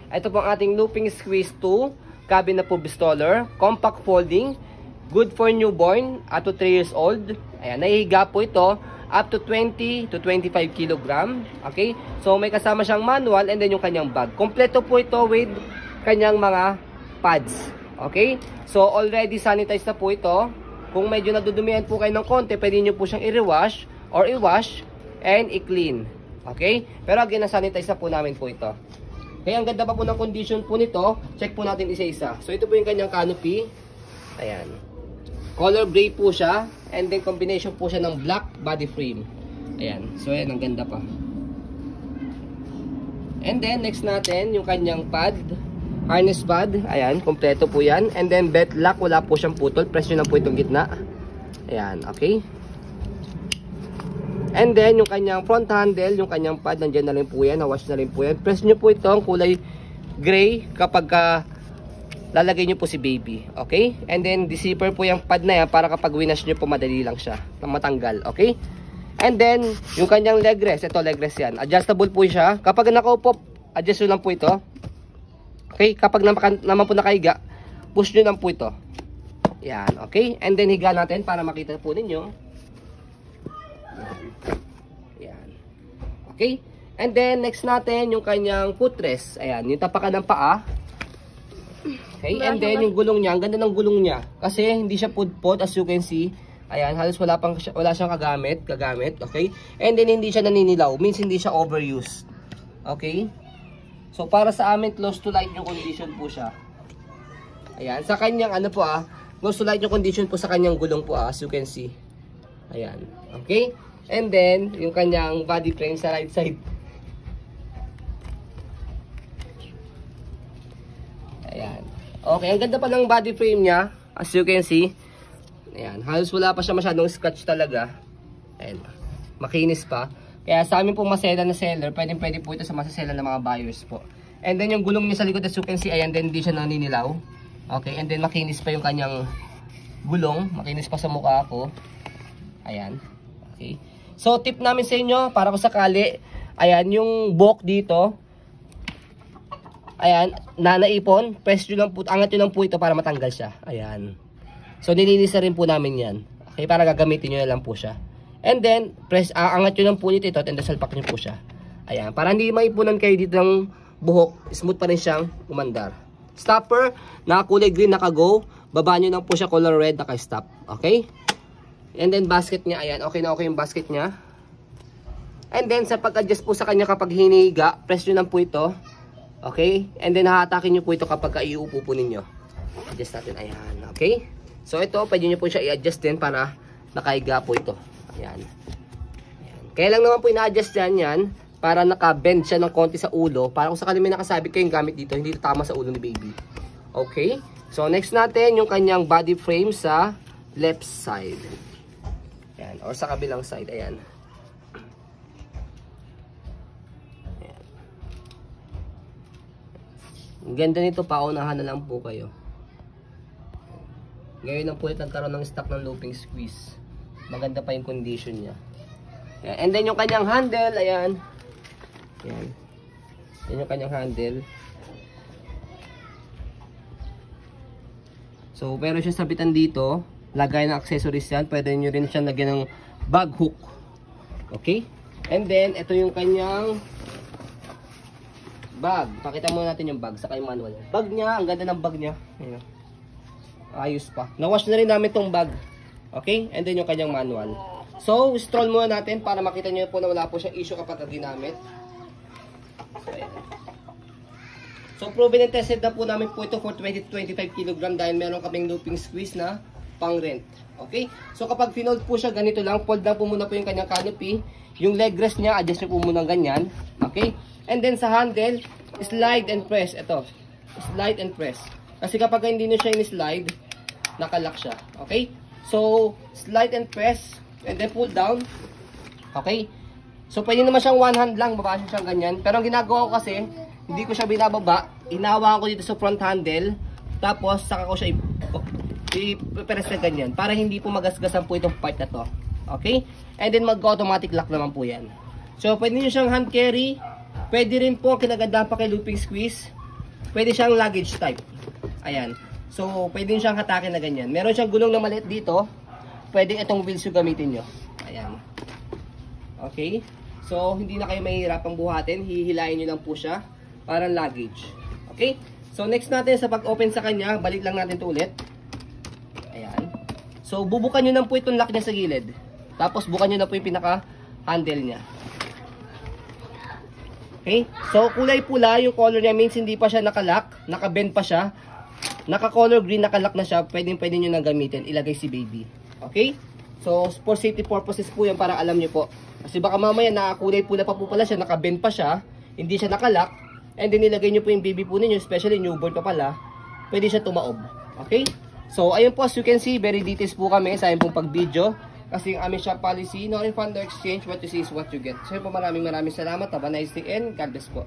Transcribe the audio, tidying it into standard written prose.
Ito po ang ating looping squeeze 2 cabin na po installer, compact folding, good for newborn up to 3 years old. Ayan, nahihiga po ito up to 20 to 25 kg. Okay? So may kasama siyang manual and then yung kanyang bag. Kompleto po ito with kanyang mga pads. Okay? So already sanitized na po ito. Kung medyo nadudumihan po kayo ng konti, pwede nyo po siyang i-rewash or i-wash and i-clean. Okay? Pero again, na-sanitize na po namin po ito. Kaya ang ganda pa po ng condition po nito. Check po natin isa-isa. So ito po yung kanyang canopy. Ayan. Color gray po siya. And then combination po siya ng black body frame. Ayan. So ayan, ang ganda pa. And then next natin yung kanyang pad. Harness pad. Ayan. Kompleto po yan. And then belt lock. Wala po siyang putol. Press nyo lang po itong gitna. Ayan. Okay. And then, yung kanyang front handle, yung kanyang pad, nandiyan na rin po yan, nawash na rin po yan. Press nyo po ito, ang kulay gray, kapag lalagay nyo po si baby. Okay? And then, zipper po yung pad na yan, para kapag winash nyo po, madali lang siya, na matanggal. Okay? And then, yung kanyang leg rest, ito leg rest yan. Adjustable po siya. Kapag nakaupo, adjust nyo lang po ito. Okay? Kapag naman po nakahiga, push nyo lang po ito. Yan. Okay? And then, higa natin para makita po ninyo. Ayan. Okay? And then, next natin, yung kanyang footrest. Ayan, yung tapakan ng paa. Okay? And then, yung gulong niya. Ang ganda ng gulong niya. Kasi, hindi siya pudpod, as you can see. Ayan, halos wala siyang kagamit. Okay? And then, hindi siya naninilaw. Means, hindi siya overused. Okay? So, para sa amin, close to light yung condition po siya. Ayan. Sa kanyang, close to light yung condition po sa kanyang gulong po, as you can see. Ayan. Okay? And then, yung kanyang body frame sa right side. Ayan. Okay, ang ganda pa ng body frame niya. As you can see. Ayan. Halos wala pa siya masyadong scratch talaga. Ayan. Makinis pa. Kaya sa amin pong masela na seller, pwede po ito sa masasela ng mga buyers po. And then, yung gulong niya sa likod, as you can see, ayan, then hindi siya naninilaw. Okay, and then makinis pa yung kanyang gulong. Makinis pa sa mukha ko. Ayan. Okay. So, tip namin sa inyo, para kung sakali, ayan, yung buhok dito, ayan, naipon, press nyo lang po, angat nyo lang po ito para matanggal siya. Ayan. So, nilinis na rin po namin yan. Okay, para gagamitin nyo na lang po siya. And then, angat nyo lang po nito ito, and salpak nyo po siya. Ayan, para hindi maipunan kayo dito ng buhok, smooth pa rin siyang umandar. Stopper, nakakulay green, naka-go. Baba nyo lang po siya color red, naka-stop. Okay? And then basket niya, ayan, okay na okay yung basket niya. And then sa pag-adjust po sa kanya kapag hinihiga, press nyo lang po ito. Okay? And then hahatakin nyo po ito kapag iuupo po ninyo. Adjust natin, ayan, okay? So ito, pwede nyo po siya i-adjust din para nakahiga po ito. Ayan. Ayan. Kaya lang naman po ina-adjust yan, para naka-bend siya ng konti sa ulo. Para kung sakali may nakasabit kayong gamit dito, hindi ito tama sa ulo ni baby. Okay? So next natin, yung kanyang body frame sa left side. Ayan, or sa kabilang side, ayan. Ayan. Ang ganda nito, paunahan na lang po kayo. Ngayon lang po ito nagkaroon ng stock ng looping squeeze. Maganda pa yung condition niya. Ayan. And then yung kanyang handle, ayan. Ayan. Yan yung kanyang handle. So, pero siya sabitan dito. Lagay ng accessories yan. Pwede nyo rin siya lagyan ng bag hook. Okay? And then, ito yung kanyang bag. Pakita muna natin yung bag. Saka yung manual. Bag niya. Ang ganda ng bag niya. Ayan. Ayos pa. Nawash na rin namin tong bag. Okay? And then yung kanyang manual. So, stroll muna natin para makita nyo po na wala po siyang issue kapag ginamit. So, ayan. So, proven and tested na po namin po ito for 20 to 25 kg dahil meron kaming looping squeeze na pang rent. Okay? So kapag finold po siya, ganito lang. Fold lang po muna po yung kanyang canopy. Yung leg rest niya, adjust nyo po muna ganyan. Okay? And then sa handle, slide and press. Ito. Slide and press. Kasi kapag hindi nyo siya in-slide, nakalock siya. Okay? So, slide and press. And then pull down. Okay? So, pwede naman siyang one hand lang. Baba siyang ganyan. Pero ang ginagawa ko kasi, hindi ko siya binababa. Inahawakan ko dito sa front handle. Tapos, saka ko siya i-press na ganyan para hindi po magasgasan po itong part na to. Okay? And then mag-automatic lock naman po yan. So, pwede nyo siyang hand carry Pwede rin po, kinagandaan pa kay looping squeeze, pwede siyang luggage type. Ayan. So, pwede siyang hatakin na ganyan. Meron siyang gulong na maliit dito. Pwede itong wheels yung gamitin nyo. Ayan. Okay. So, hindi na kayo mahihirapang buhatin. Hihilayin nyo lang po siya. Parang luggage. Okay. So, next natin sa pag-open sa kanya, balik lang natin ito ulit. Ayan. So, bubukan nyo lang po itong lock niya sa gilid. Tapos, bukan nyo na po yung pinaka-handle niya. Okay? So, kulay pula yung color niya means hindi pa siya nakalock, naka-bend pa siya. Naka-color green, nakalock na siya. Pwede nyo nang gamitin. Ilagay si baby. Okay? So, for safety purposes po yan para alam nyo po. Kasi baka mamaya nakakulay pula pa po pala siya, naka-bend pa siya, hindi siya nakalock, and then nilagay nyo po yung baby po ninyo, especially newborn pa pala, pwede siya tumaob. Okay? So, ayun po, as you can see, very details po kami sa ayun pong pag-video. Kasi yung aming shop policy, no refund, no exchange, what you see is what you get. So, yun po, maraming salamat. Have a nice day and God bless po.